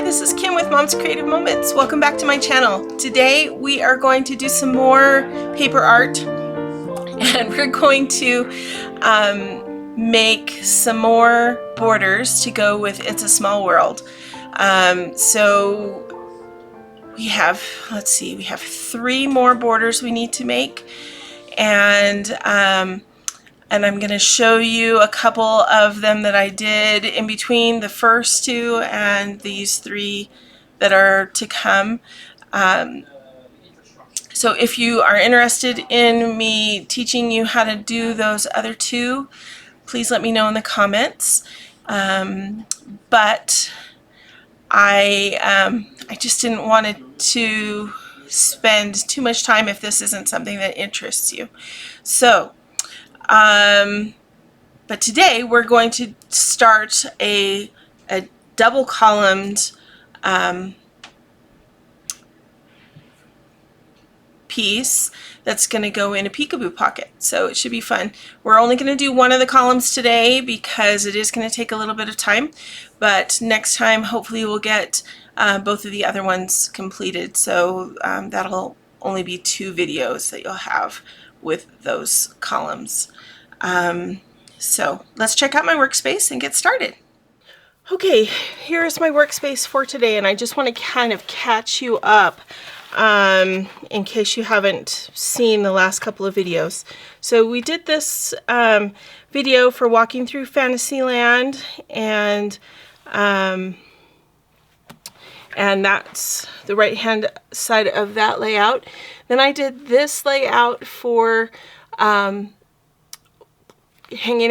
this is Kim with Mom's Creative Moments. Welcome back to my channel. Today we are going to do some more paper art, and we're going to make some more borders to go with It's a Small World. So we have, let's see, we have 3 more borders we need to make, and I'm going to show you a couple of them that I did in between the first 2 and these 3 that are to come. So if you are interested in me teaching you how to do those other 2, please let me know in the comments. But I just didn't want to spend too much time if this isn't something that interests you. So but today we're going to start a double columned piece that's going to go in a peekaboo pocket. So it should be fun. We're only going to do one of the columns today because it is going to take a little bit of time, but next time hopefully we'll get both of the other ones completed. So that'll only be 2 videos that you'll have with those columns. So let's check out my workspace and get started. Okay, here's my workspace for today, and I just want to kind of catch you up in case you haven't seen the last couple of videos. So we did this video for walking through Fantasyland, and that's the right hand side of that layout. Then I did this layout for hanging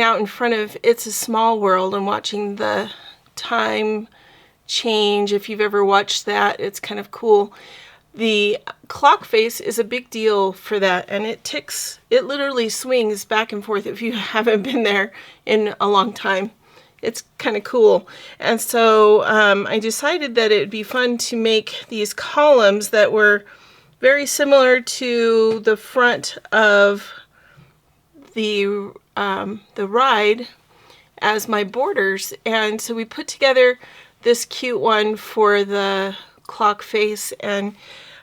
out in front of It's a Small World and watching the time change. If you've ever watched that, it's kind of cool. The clock face is a big deal for that, and it literally swings back and forth if you haven't been there in a long time. It's kind of cool. And so I decided that it would be fun to make these columns that were very similar to the front of the ride as my borders. And so we put together this cute one for the clock face, and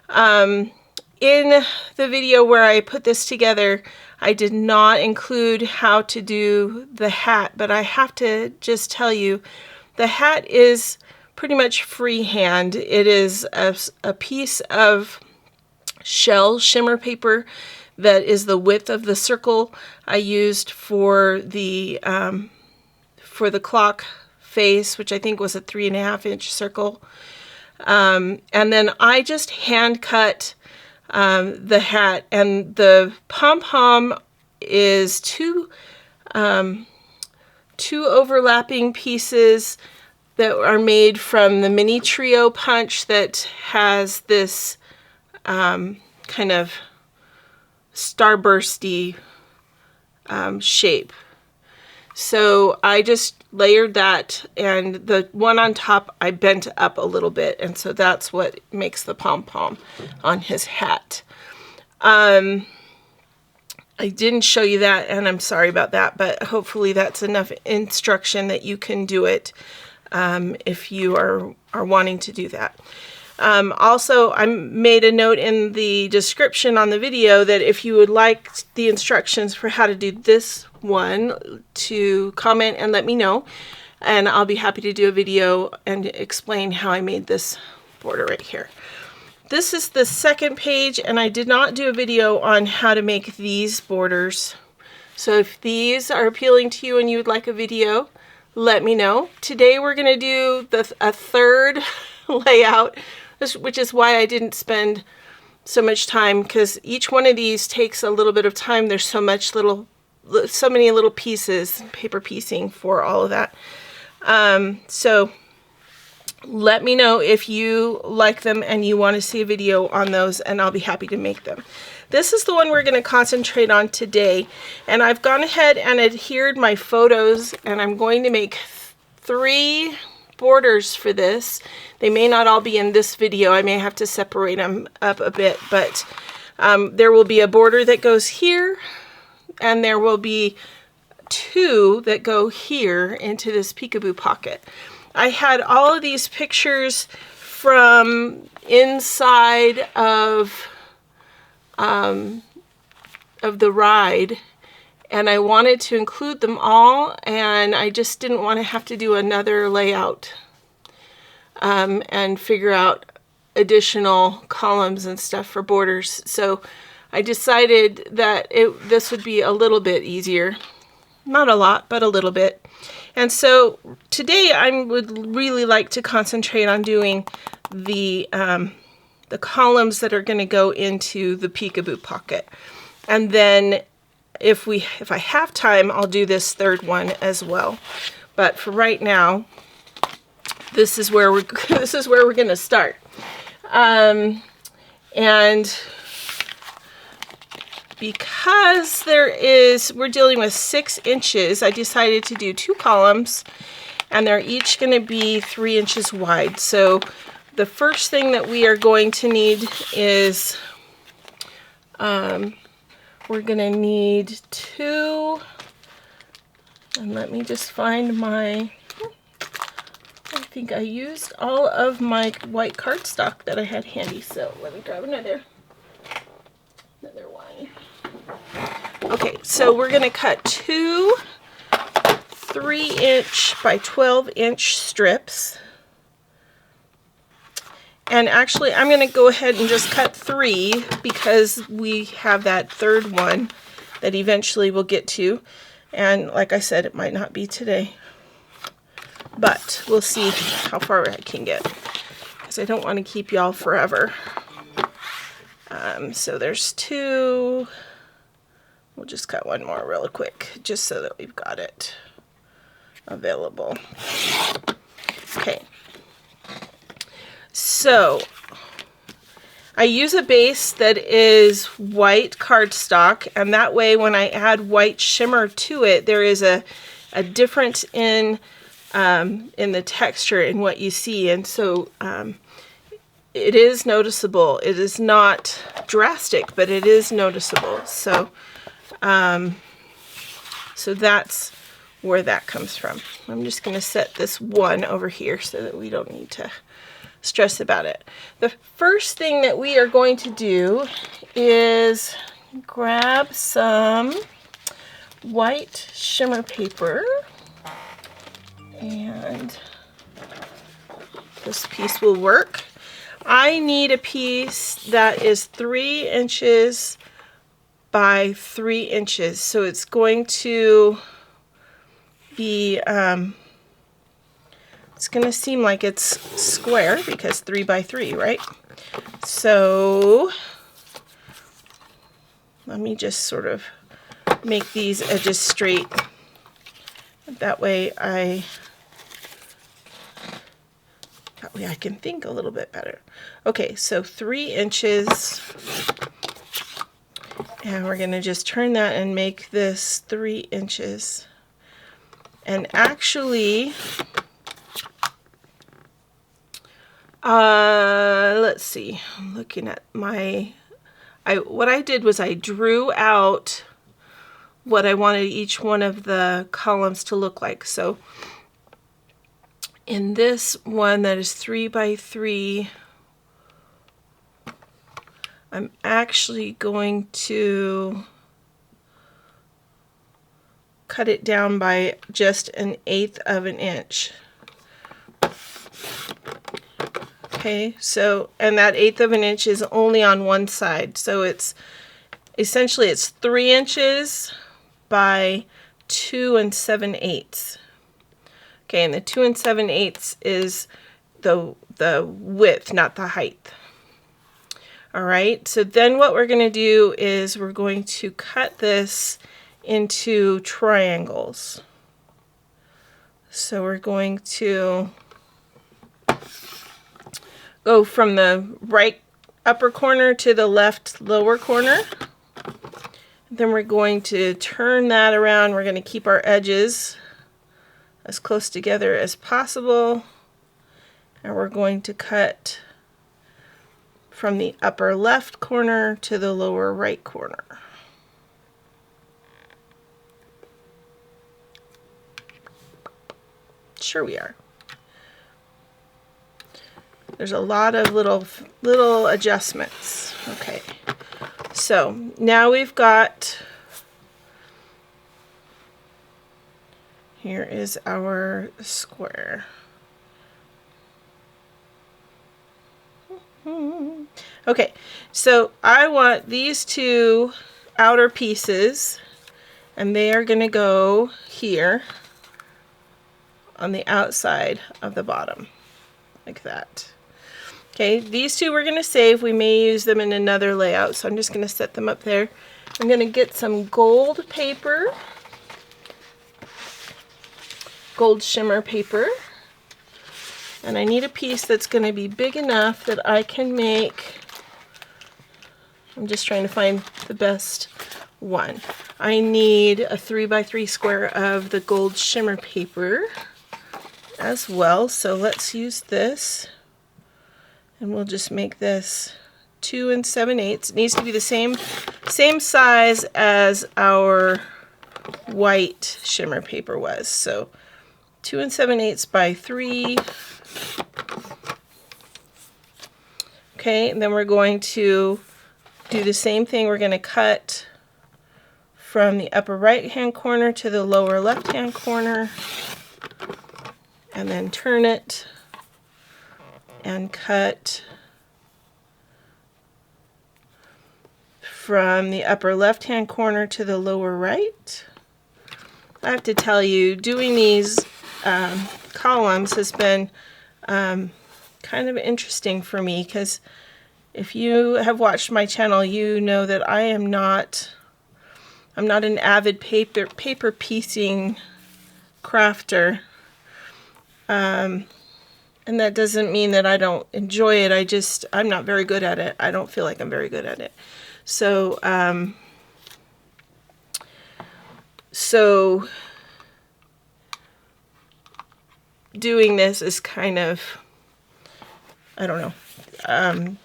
in the video where I put this together I did not include how to do the hat, but I have to just tell you the hat is pretty much freehand. It is a piece of shell shimmer paper that is the width of the circle I used for the clock face, which I think was a 3.5-inch circle. And then I just hand cut the hat, and the pom-pom is 2 overlapping pieces that are made from the mini trio punch that has this kind of starbursty shape. So I just layered that, and the one on top I bent up a little bit, and so that's what makes the pom-pom on his hat. I didn't show you that, and I'm sorry about that, but hopefully that's enough instruction that you can do it if you are wanting to do that. Also, I made a note in the description on the video that if you would like the instructions for how to do this one, to comment and let me know, and I'll be happy to do a video and explain how I made this border right here. This is the second page, and I did not do a video on how to make these borders. So if these are appealing to you and you would like a video, let me know. Today we're going to do a third layout, which is why I didn't spend so much time, because each one of these takes a little bit of time. There's so many little pieces, paper piecing for all of that. So let me know if you like them and you want to see a video on those, and I'll be happy to make them. This is the one we're going to concentrate on today, and I've gone ahead and adhered my photos, and I'm going to make 3 borders for this. They may not all be in this video. I may have to separate them up a bit, but there will be a border that goes here, and there will be 2 that go here into this peekaboo pocket. I had all of these pictures from inside of the ride, and I wanted to include them all, and I just didn't want to have to do another layout and figure out additional columns and stuff for borders. So I decided that this would be a little bit easier. Not a lot, but a little bit. And so today I would really like to concentrate on doing the columns that are going to go into the peekaboo pocket. And then if I have time, I'll do this third one as well. But for right now, this is where we're going to start. And because we're dealing with 6 inches, I decided to do 2 columns, and they're each going to be 3 inches wide. So the first thing that we are going to need is we're going to need 2, and let me just find I think I used all of my white cardstock that I had handy, so let me grab another one. Okay, so we're going to cut 2 3-inch by 12-inch strips. And actually, I'm going to go ahead and just cut 3 because we have that third one that eventually we'll get to. And like I said, it might not be today. But we'll see how far I can get, because I don't want to keep y'all forever. So there's 2. We'll just cut 1 more real quick, just so that we've got it available. Okay. So I use a base that is white cardstock, and that way when I add white shimmer to it, there is a difference in the texture in what you see. And so it is noticeable. It is not drastic, but it is noticeable. So so that's where that comes from. I'm just going to set this one over here so that we don't need to stress about it. The first thing that we are going to do is grab some white shimmer paper, and this piece will work. I need a piece that is 3 inches by 3 inches, so it's going to be it's going to seem like it's square because 3 by 3, right? So let me just sort of make these edges straight. That way I can think a little bit better. Okay, so 3 inches, and we're going to just turn that and make this 3 inches. And actually, let's see, I'm looking at what I did was I drew out what I wanted each one of the columns to look like. So in this one that is 3 by 3, I'm actually going to cut it down by just 1/8 of an inch. Okay, so, and that 1/8 of an inch is only on one side, so it's essentially 3 inches by 2 7/8. Okay, and the 2 7/8 is the width, not the height. All right, so then what we're going to do is we're going to cut this into triangles. So we're going to go from the right upper corner to the left lower corner. Then we're going to turn that around. We're going to keep our edges as close together as possible. And we're going to cut from the upper left corner to the lower right corner. Sure we are. There's a lot of little adjustments. Okay, so now we've got, here is our square. Okay, so I want these two outer pieces, and they are going to go here on the outside of the bottom, like that. Okay, these two we're going to save. We may use them in another layout, so I'm just going to set them up there. I'm going to get some gold paper, gold shimmer paper, and I need a piece that's going to be big enough that I can make, I'm just trying to find the best one. I need a 3x3 square of the gold shimmer paper as well, so let's use this, and we'll just make this 2 7/8. It needs to be the same size as our white shimmer paper was, so 2 7/8 by 3. Okay, and then we're going to do the same thing. We're going to cut from the upper right hand corner to the lower left hand corner, and then turn it and cut from the upper left hand corner to the lower right. I have to tell you, doing these columns has been kind of interesting for me, because if you have watched my channel, you know that I'm not an avid paper piecing crafter, and that doesn't mean that I don't enjoy it. I'm not very good at it. I don't feel like I'm very good at it. So doing this is kind of, I don't know,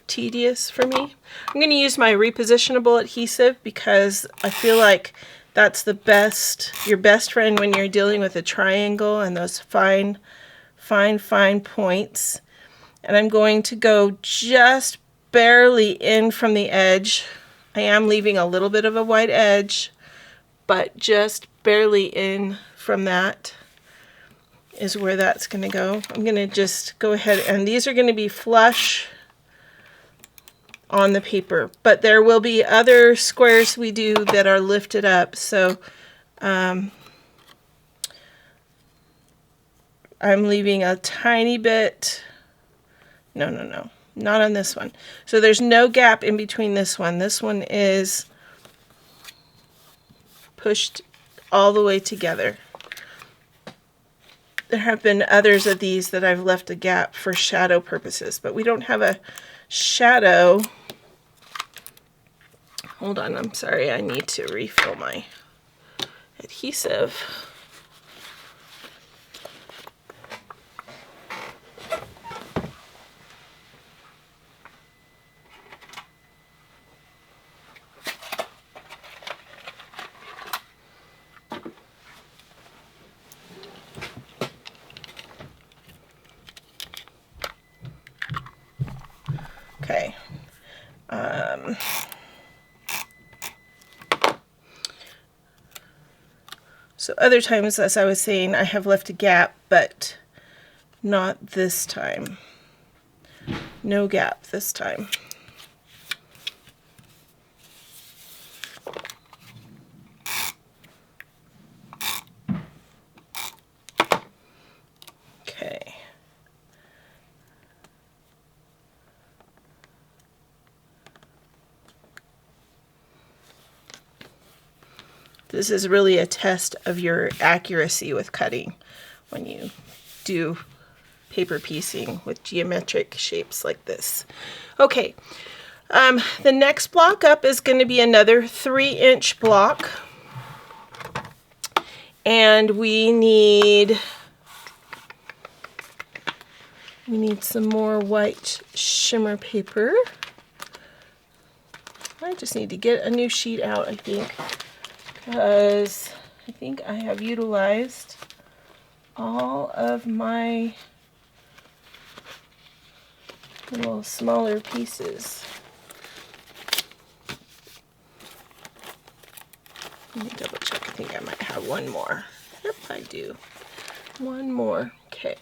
tedious for me. I'm going to use my repositionable adhesive because I feel like that's your best friend when you're dealing with a triangle and those fine points. And I'm going to go just barely in from the edge. I am leaving a little bit of a white edge, but just barely in from that is where that's going to go. I'm going to just go ahead, and these are going to be flush on the paper, but there will be other squares we do that are lifted up, so I'm leaving a tiny bit, no, not on this one. So there's no gap in between this one. This one is pushed all the way together. There have been others of these that I've left a gap for shadow purposes, but we don't have a shadow. Hold on, I'm sorry, I need to refill my adhesive. Okay. So other times, as I was saying, I have left a gap, but not this time. No gap this time. Okay. This is really a test of your accuracy with cutting when you do paper piecing with geometric shapes like this. Okay, the next block up is going to be another 3-inch block, and we need some more white shimmer paper. I just need to get a new sheet out, I think, because I think I have utilized all of my little smaller pieces. Let me double check. I think I might have one more. Yep, I do. One more. Okay.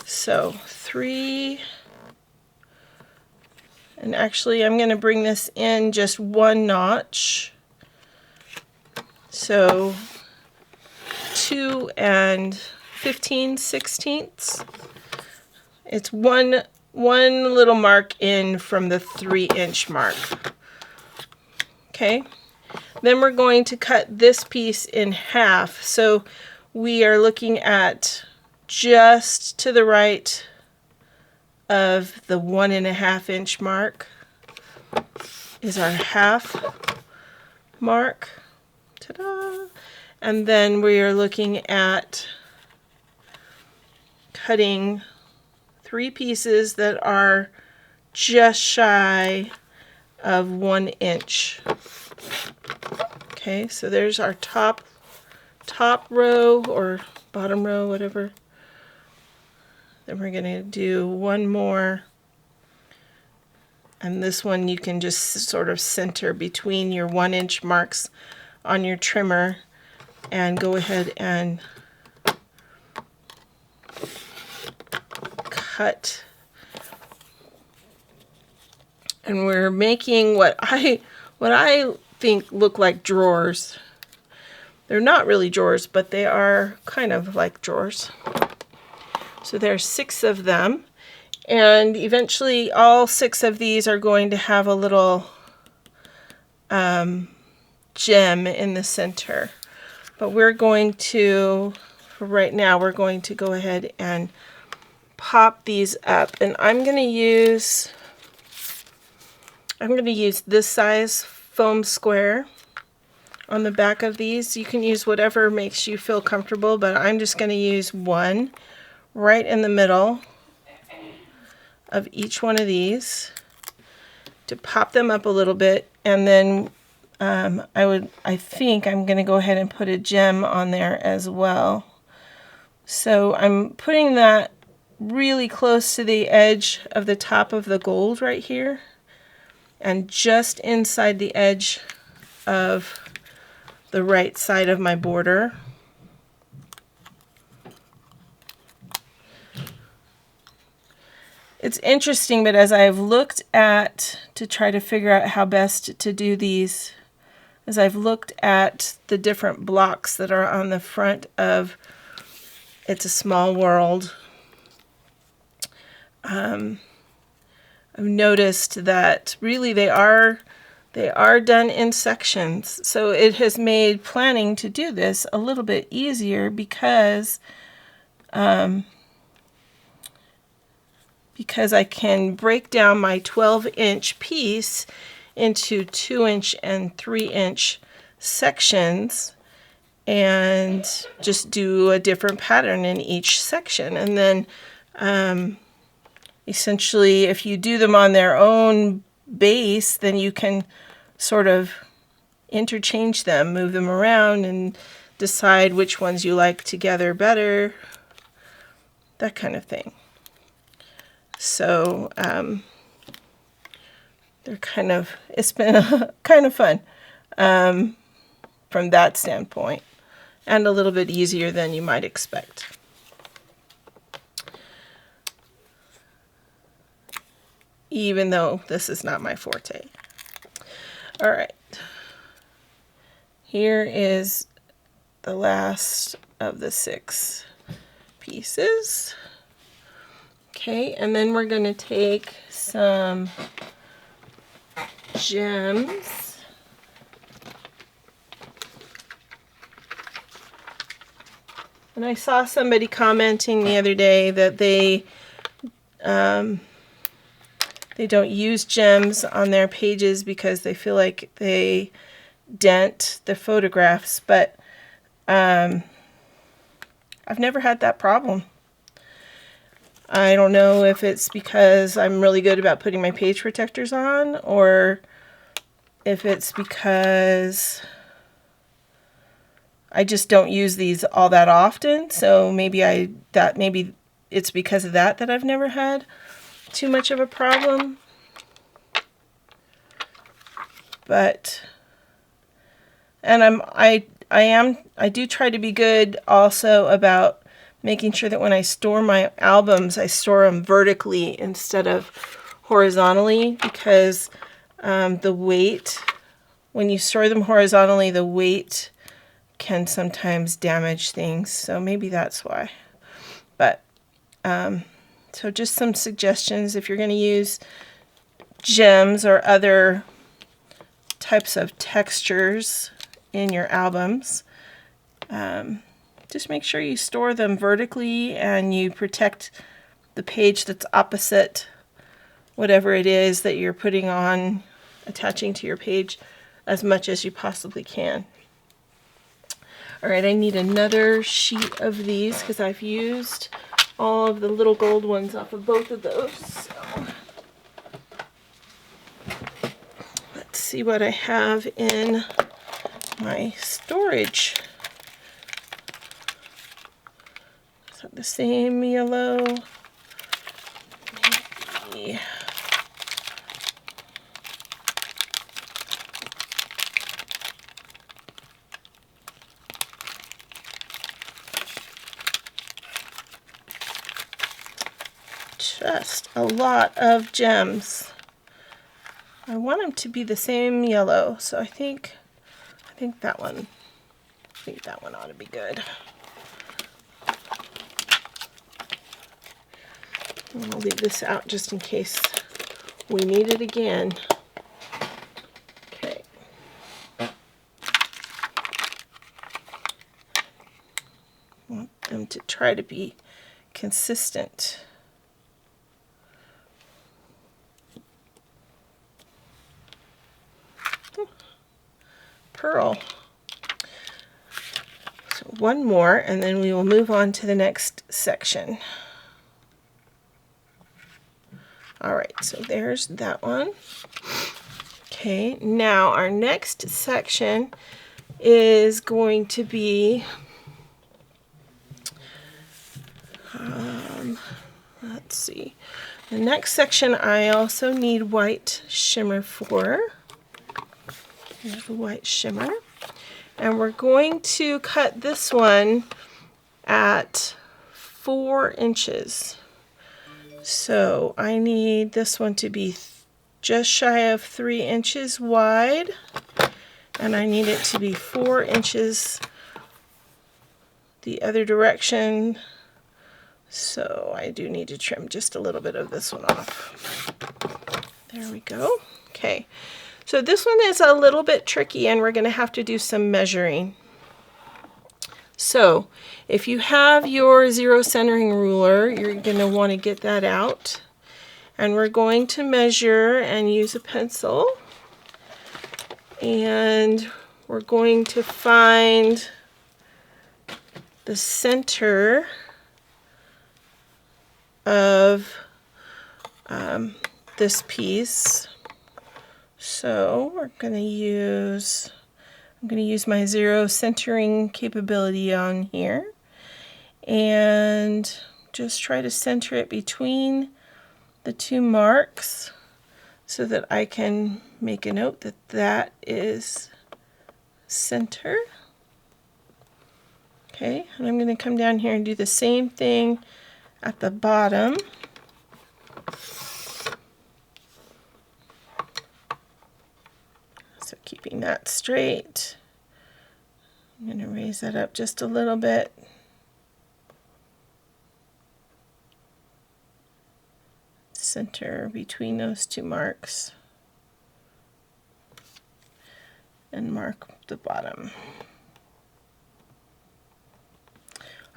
So 3. And actually, I'm going to bring this in just 1 notch. So 2 15/16. It's one little mark in from the 3-inch mark. Okay. Then we're going to cut this piece in half. So we are looking at just to the right of the 1.5-inch mark is our half mark. Ta-da! And then we are looking at cutting 3 pieces that are just shy of 1 inch. Okay, so there's our top row or bottom row, whatever. Then we're going to do one more. And this one you can just sort of center between your 1-inch marks on your trimmer and go ahead and cut. And we're making what I think look like drawers. They're not really drawers, but they are kind of like drawers. So there's 6 of them, and eventually all 6 of these are going to have a little gem in the center. But we're going to, for right now, we're going to go ahead and pop these up, and I'm going to use this size foam square on the back of these. You can use whatever makes you feel comfortable, but I'm just going to use one right in the middle of each one of these to pop them up a little bit, and then I think I'm going to go ahead and put a gem on there as well. So I'm putting that really close to the edge of the top of the gold right here, and just inside the edge of the right side of my border. It's interesting, but as I've looked at, to try to figure out how best to do these, as I've looked at the different blocks that are on the front of It's a Small World, I've noticed that really they are done in sections. So it has made planning to do this a little bit easier because I can break down my 12-inch piece into 2-inch and 3-inch sections and just do a different pattern in each section. And then essentially, if you do them on their own base, then you can sort of interchange them, move them around, and decide which ones you like together better, that kind of thing. So it's been kind of fun from that standpoint, and a little bit easier than you might expect. Even though this is not my forte. All right. Here is the last of the 6 pieces. Okay, and then we're going to take some gems. And I saw somebody commenting the other day that they don't use gems on their pages because they feel like they dent the photographs, but I've never had that problem. I don't know if it's because I'm really good about putting my page protectors on, or if it's because I just don't use these all that often. So maybe it's because of that I've never had too much of a problem. But, and I do try to be good also about making sure that when I store my albums, I store them vertically instead of horizontally, because the weight, when you store them horizontally, the weight can sometimes damage things. So maybe that's why. But, so just some suggestions if you're going to use gems or other types of textures in your albums. Just make sure you store them vertically and you protect the page that's opposite whatever it is that you're putting on, attaching to your page, as much as you possibly can. All right, I need another sheet of these because I've used all of the little gold ones off of both of those. So let's see what I have in my storage. Is that the same yellow? Maybe. Just a lot of gems. I want them to be the same yellow, so I think that one. I think that one ought to be good. And I'll leave this out just in case we need it again. Okay. Want them to try to be consistent. Pearl. So one more, and then we will move on to the next section. All right, so there's that one. Okay, now our next section is going to be, let's see, the next section I also need white shimmer for. Here's the white shimmer. And we're going to cut this one at 4 inches. So I need this one to be just shy of 3 inches wide, and I need it to be 4 inches the other direction. So I do need to trim just a little bit of this one off. There we go. Okay. So this one is a little bit tricky, and we're going to have to do some measuring. So if you have your zero centering ruler, you're going to want to get that out. And we're going to measure and use a pencil. And we're going to find the center of this piece. So we're going to use, I'm going to use my zero centering capability on here and just try to center it between the 2 marks so that I can make a note that that is center. Okay, and I'm going to come down here and do the same thing at the bottom. So keeping that straight, I'm going to raise that up just a little bit. Center between those 2 marks and mark the bottom.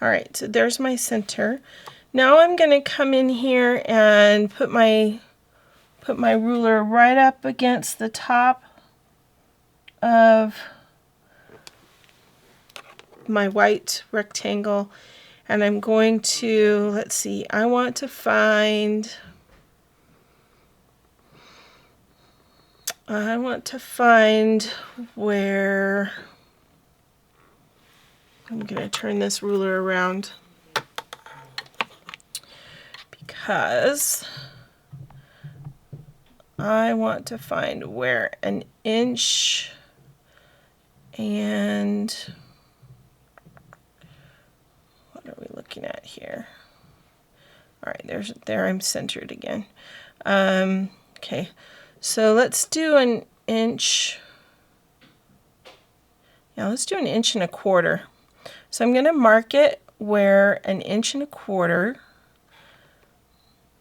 All right, so there's my center. Now I'm going to come in here and put my ruler right up against the top of my white rectangle, and I'm going to, let's see, I want to find where, I'm going to turn this ruler around because I want to find where an inch and what are we looking at here? All right, there I'm centered again. Okay, so let's do an inch. Yeah, let's do an inch and a quarter. So I'm going to mark it where an inch and a quarter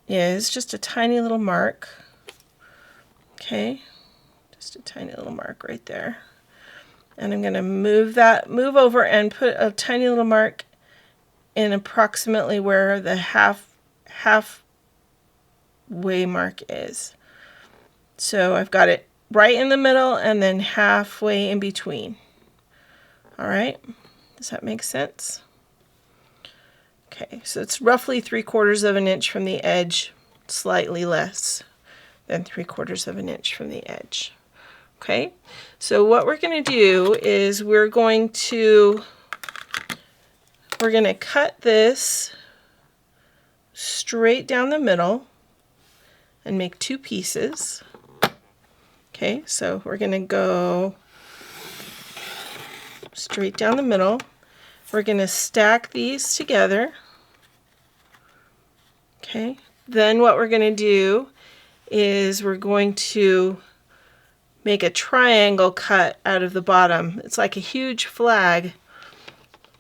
is, just a tiny little mark. Okay, just a tiny little mark right there. And I'm going to move over and put a tiny little mark in approximately where the halfway mark is. So I've got it right in the middle and then halfway in between. All right, does that make sense? Okay, so it's roughly 3/4 of an inch from the edge, slightly less than 3/4 of an inch from the edge. Okay, so what we're going to do is we're going to cut this straight down the middle and make 2 pieces. Okay, so we're going to go straight down the middle. We're going to stack these together. Okay, then what we're going to do is we're going to make a triangle cut out of the bottom. It's like a huge flag,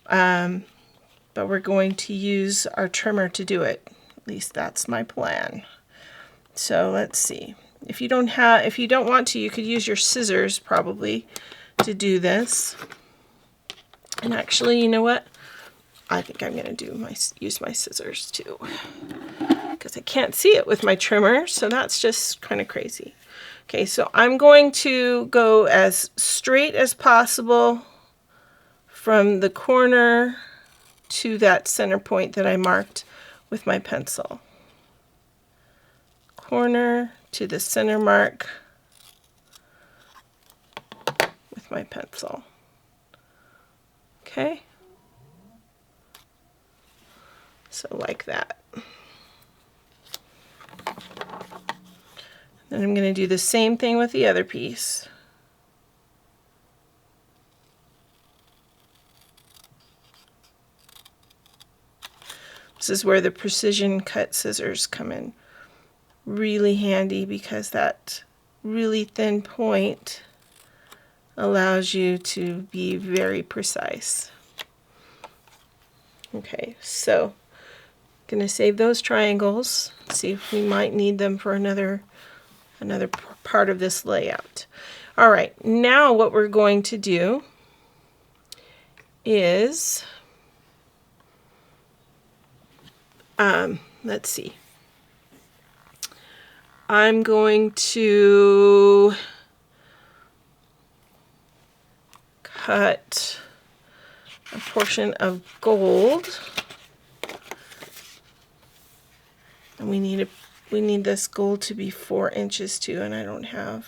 but we're going to use our trimmer to do it. At least that's my plan. So let's see. If you don't want to, you could use your scissors probably to do this. And actually, you know what? I think I'm going to use my scissors too, because I can't see it with my trimmer, so that's just kind of crazy. Okay, so I'm going to go as straight as possible from the corner to that center point that I marked with my pencil. Corner to the center mark with my pencil. Okay, so like that. Then I'm going to do the same thing with the other piece. This is where the precision cut scissors come in really handy, because that really thin point allows you to be very precise. Okay, so I'm going to save those triangles, see if we might need them for another part of this layout. All right, now what we're going to do is, let's see, I'm going to cut a portion of gold, and we need this gold to be 4 inches too, and I don't have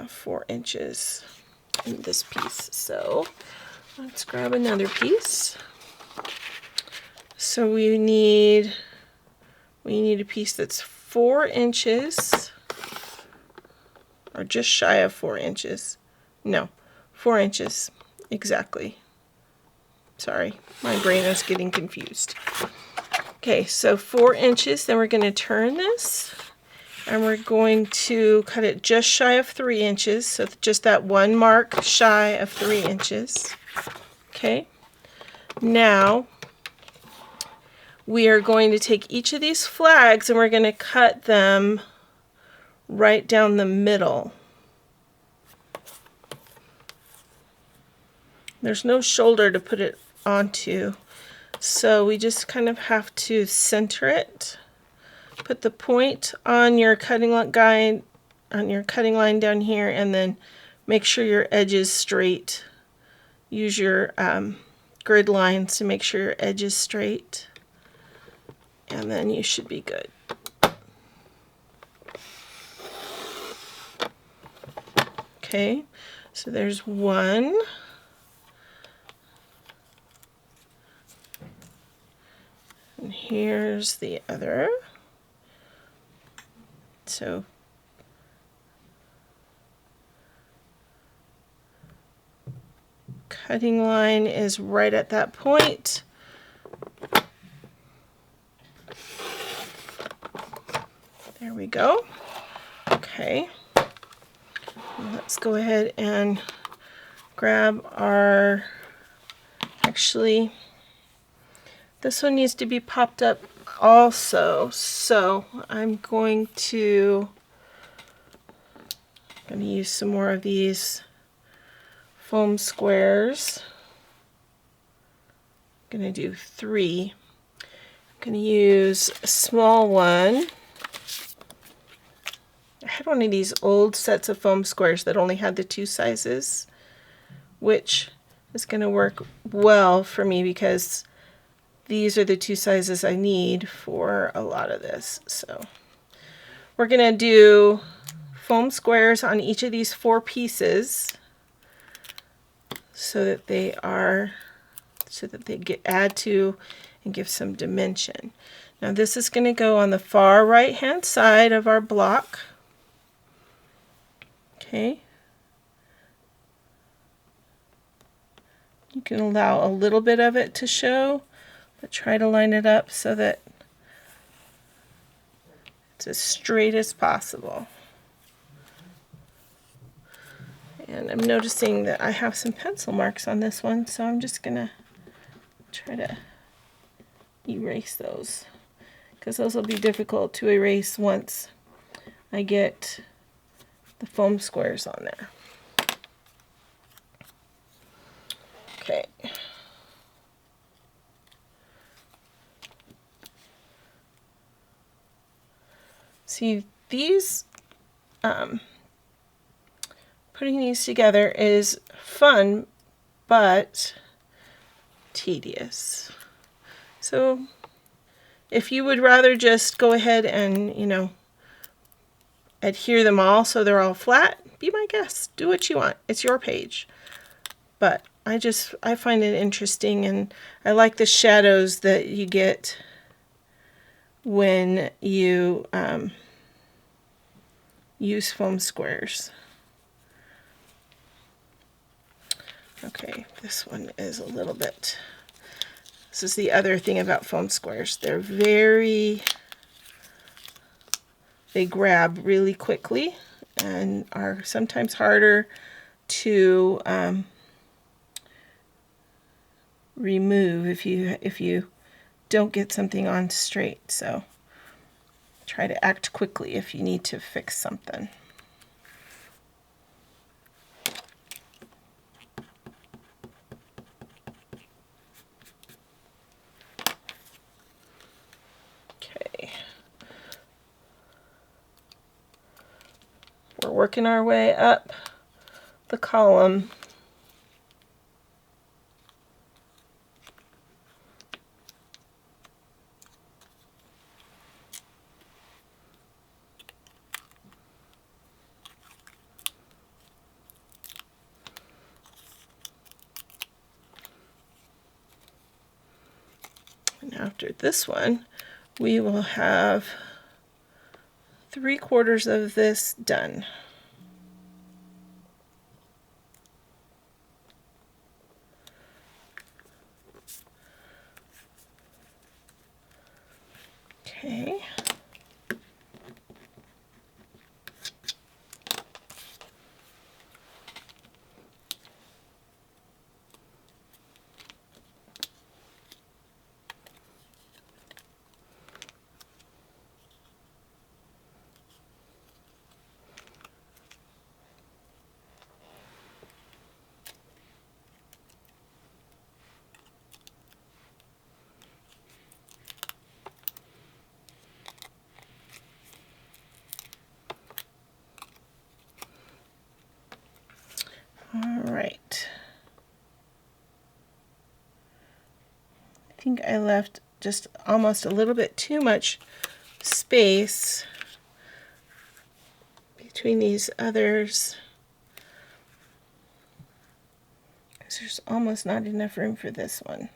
4 inches in this piece, so let's grab another piece. So we need a piece that's 4 inches, or just shy of 4 inches. No, 4 inches exactly. Sorry, my brain is getting confused. Okay, so 4 inches, then we're going to turn this, and we're going to cut it just shy of 3 inches, so just that one mark shy of 3 inches. Okay, now we are going to take each of these flags and we're going to cut them right down the middle. There's no shoulder to put it onto, so we just kind of have to center it. Put the point on your cutting line down here, and then make sure your edge is straight. Use your grid lines to make sure your edge is straight, and then you should be good. Okay, so there's one. And here's the other. so cutting line is right at that point. There we go. Okay, let's go ahead and grab our, actually this one needs to be popped up also, so I'm going to use some more of these foam squares. I'm going to do 3. I'm going to use a small one. I had one of these old sets of foam squares that only had the 2 sizes, which is going to work well for me because these are the 2 sizes I need for a lot of this. So we're going to do foam squares on each of these 4 pieces so that they add to and give some dimension. Now this is going to go on the far right hand side of our block. Okay. You can allow a little bit of it to show, but try to line it up so that it's as straight as possible. And I'm noticing that I have some pencil marks on this one, so I'm just gonna try to erase those, because those will be difficult to erase once I get the foam squares on there. Okay. See, these, putting these together is fun, but tedious. So if you would rather just go ahead and, adhere them all so they're all flat, be my guest. Do what you want. It's your page. But I find it interesting, and I like the shadows that you get when you use foam squares. Okay, this one is a little bit, this is the other thing about foam squares. They grab really quickly and are sometimes harder to remove if you don't get something on straight. So try to act quickly if you need to fix something. Okay. We're working our way up the column. And after this one, we will have 3/4 of this done. Okay. All right. I think I left just almost a little bit too much space between these others, because there's almost not enough room for this one.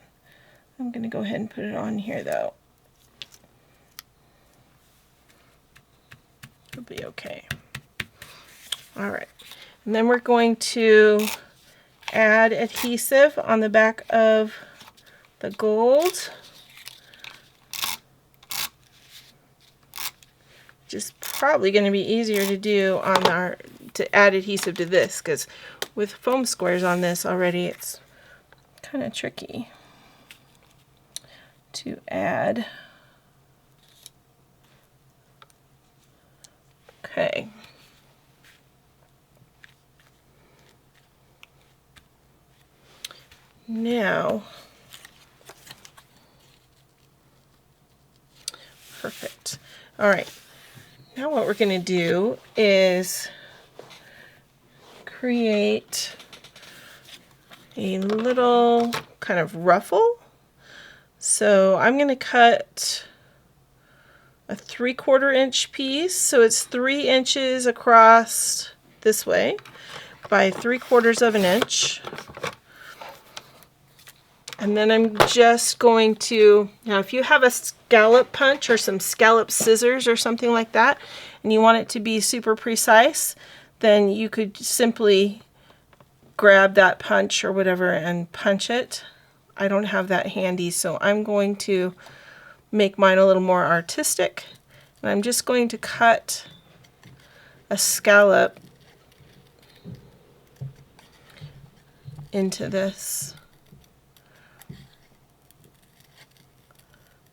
I'm going to go ahead and put it on here though. It'll be okay. All right, and then we're going to add adhesive on the back of the gold. Which is probably going to be easier to do on to add adhesive to this, because with foam squares on this already, it's kind of tricky to add. Okay. Now, perfect. All right. Now what we're going to do is create a little kind of ruffle. So I'm going to cut a 3/4 inch piece. So it's 3 inches across this way by 3/4 of an inch. And then I'm just going to, now if you have a scallop punch or some scallop scissors or something like that, and you want it to be super precise, then you could simply grab that punch or whatever and punch it. I don't have that handy, so I'm going to make mine a little more artistic. And I'm just going to cut a scallop into this.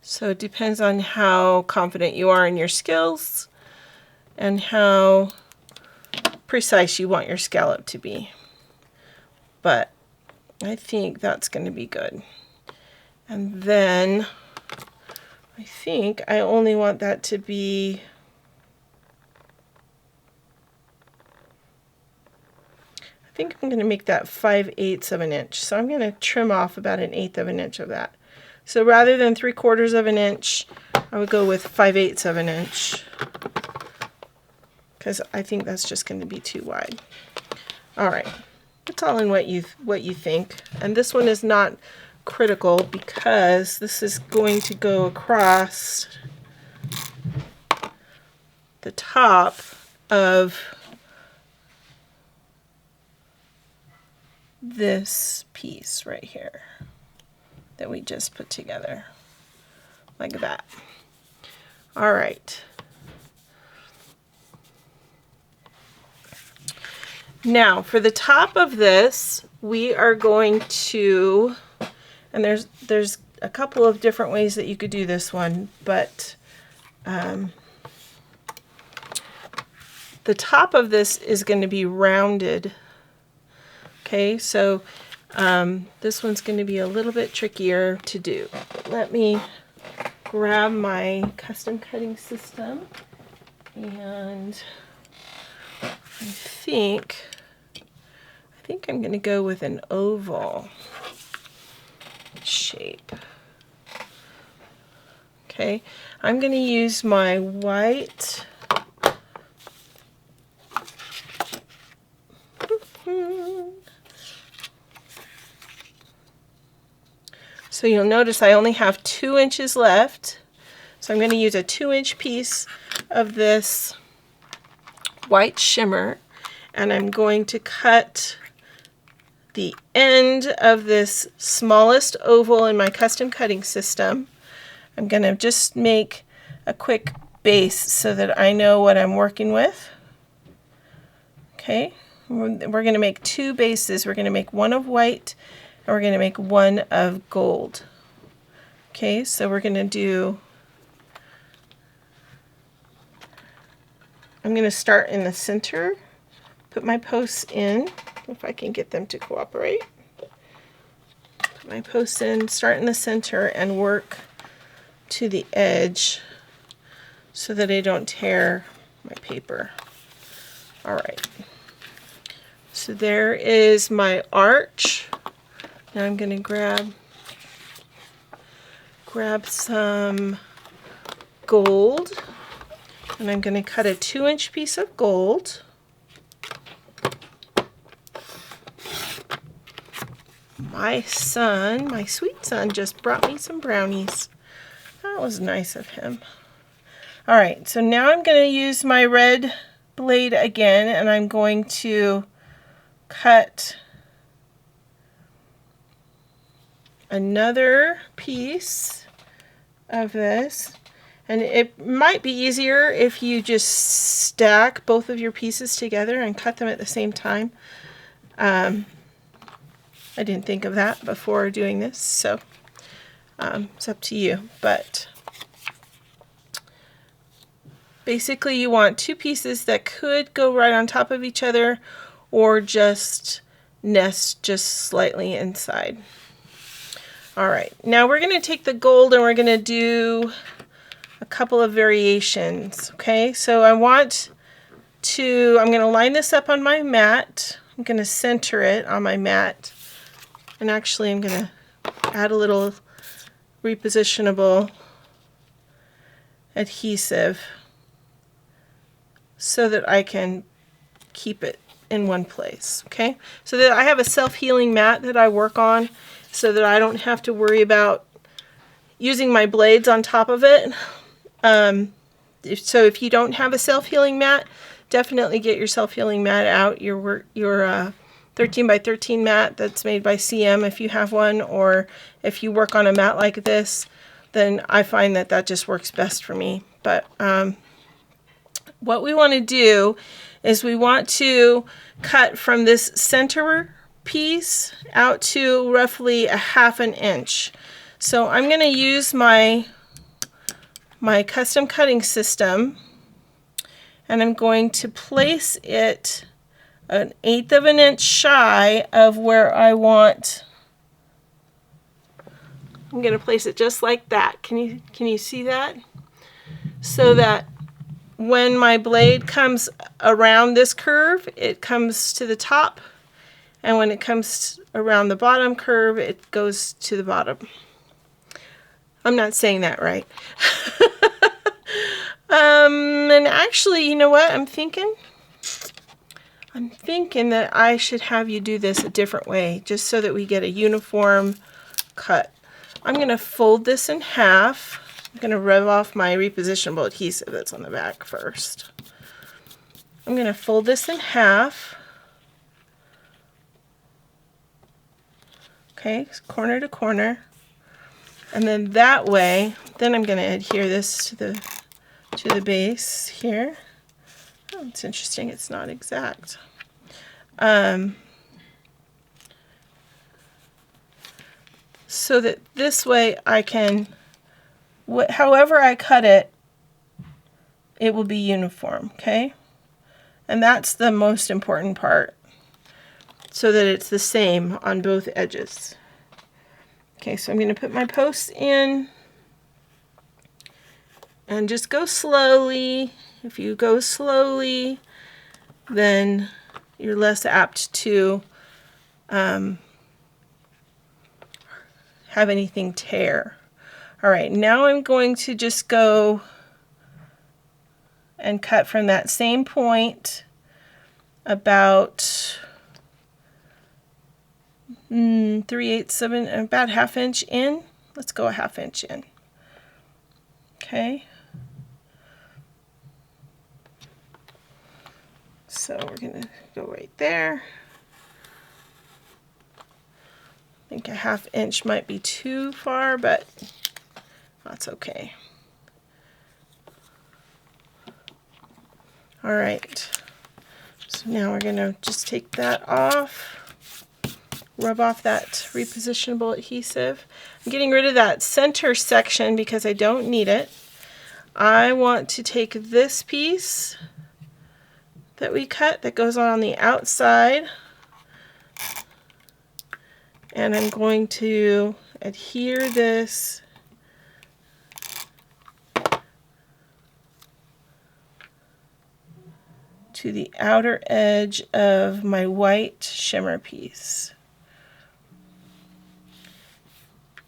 So it depends on how confident you are in your skills and how precise you want your scallop to be. But I think that's going to be good. And then I think I only want that to be, I think I'm going to make that 5/8 of an inch. So I'm going to trim off about 1/8 of an inch of that. So rather than 3/4 of an inch, I would go with 5/8 of an inch, because I think that's just going to be too wide. All right, it's all in what you think. And this one is not critical because this is going to go across the top of this piece right here that we just put together, like that. All right. Now for the top of this, we are going to, and there's a couple of different ways that you could do this one, but the top of this is going to be rounded. Okay, so this one's going to be a little bit trickier to do. Let me grab my custom cutting system, and I think I'm going to go with an oval shape. Okay, I'm going to use my white So you'll notice I only have 2 inches left. So I'm going to use a 2-inch piece of this white shimmer, and I'm going to cut the end of this smallest oval in my custom cutting system. I'm going to just make a quick base so that I know what I'm working with. Okay, we're going to make 2 bases. We're going to make one of white, and we're going to make one of gold. Okay, so we're going to do, I'm going to start in the center, put my posts in, if I can get them to cooperate. Put my posts in, start in the center, and work to the edge so that I don't tear my paper. All right, so there is my arch. Now I'm going to grab some gold, and I'm going to cut a 2-inch piece of gold. My son, my sweet son, just brought me some brownies. That was nice of him. All right, so now I'm going to use my red blade again, and I'm going to cut another piece of this. And it might be easier if you just stack both of your pieces together and cut them at the same time. I didn't think of that before doing this, so it's up to you. But basically you want two pieces that could go right on top of each other or just nest just slightly inside. All right, now we're going to take the gold and we're going to do a couple of variations. Okay, so I'm going to line this up on my mat. I'm going to center it on my mat. And actually I'm going to add a little repositionable adhesive so that I can keep it in one place. Okay, so that I have a self-healing mat that I work on so that I don't have to worry about using my blades on top of it. So if you don't have a self-healing mat, definitely get your self-healing mat out, your 13 by 13 mat that's made by CM if you have one, or if you work on a mat like this, then I find that that just works best for me. But what we want to do is we want to cut from this center piece out to roughly a 1/2 inch. So I'm going to use my custom cutting system, and I'm going to place it 1/8 of an inch shy of where I want. I'm going to place it just like that. Can you see that? So that when my blade comes around this curve, it comes to the top, and when it comes around the bottom curve, it goes to the bottom. I'm not saying that right. And actually, you know what I'm thinking? I'm thinking that I should have you do this a different way, just so that we get a uniform cut. I'm going to fold this in half. I'm going to rub off my repositionable adhesive that's on the back first. I'm going to fold this in half. Okay, corner to corner. And then that way, then I'm going to adhere this to the base here. Oh, it's interesting, it's not exact. So that this way I can, however I cut it, it will be uniform, okay? And that's the most important part, so that it's the same on both edges. Okay, so I'm going to put my posts in and just go slowly. If you go slowly, then you're less apt to have anything tear. All right, now I'm going to just go and cut from that same point about 3/8 of an, about 1/2 inch in. Let's go a 1/2 inch in. Okay. So we're going to go right there. I think a 1/2 inch might be too far, but that's okay. All right. So now we're going to just take that off. Rub off that repositionable adhesive. I'm getting rid of that center section because I don't need it. I want to take this piece that we cut that goes on the outside, and I'm going to adhere this to the outer edge of my white shimmer piece.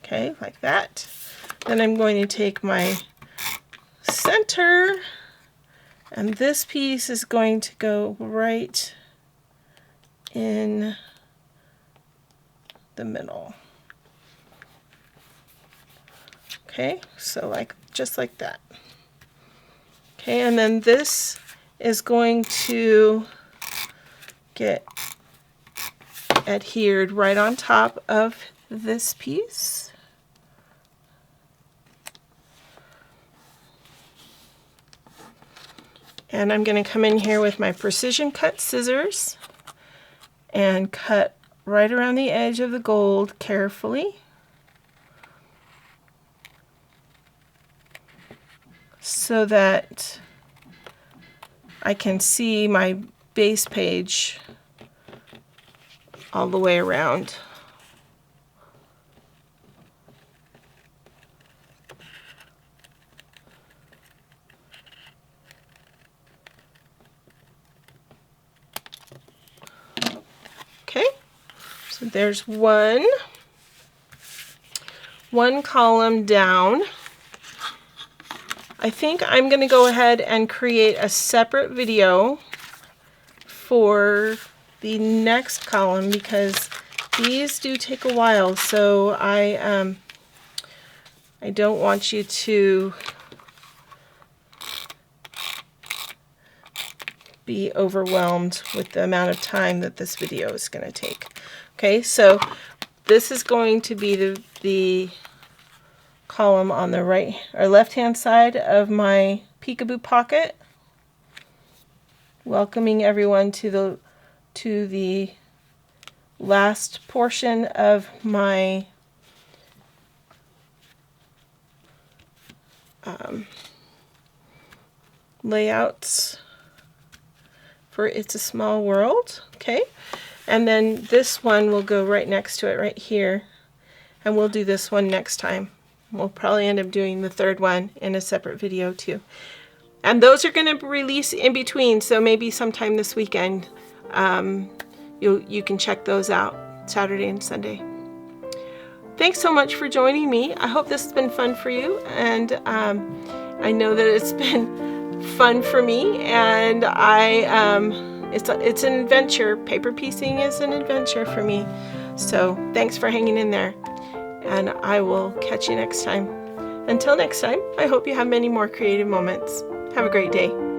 Okay, like that. Then I'm going to take my center, and this piece is going to go right in the middle. Okay, so just like that. Okay, and then this is going to get adhered right on top of this piece. And I'm going to come in here with my precision cut scissors and cut right around the edge of the gold carefully, so that I can see my base page all the way around. Okay, so there's one column down. I think I'm going to go ahead and create a separate video for the next column because these do take a while, so I don't want you to be overwhelmed with the amount of time that this video is going to take. Okay, so this is going to be the column on the right or left hand side of my peekaboo pocket, welcoming everyone to the last portion of my layouts for It's a Small World. Okay, and then this one will go right next to it right here, and we'll do this one next time. We'll probably end up doing the third one in a separate video too. And those are going to release in between, so maybe sometime this weekend you can check those out, Saturday and Sunday. Thanks so much for joining me. I hope this has been fun for you, and I know that it's been fun for me, and it's an adventure. Paper piecing is an adventure for me. So thanks for hanging in there, and I will catch you next time. Until next time, I hope you have many more creative moments. Have a great day.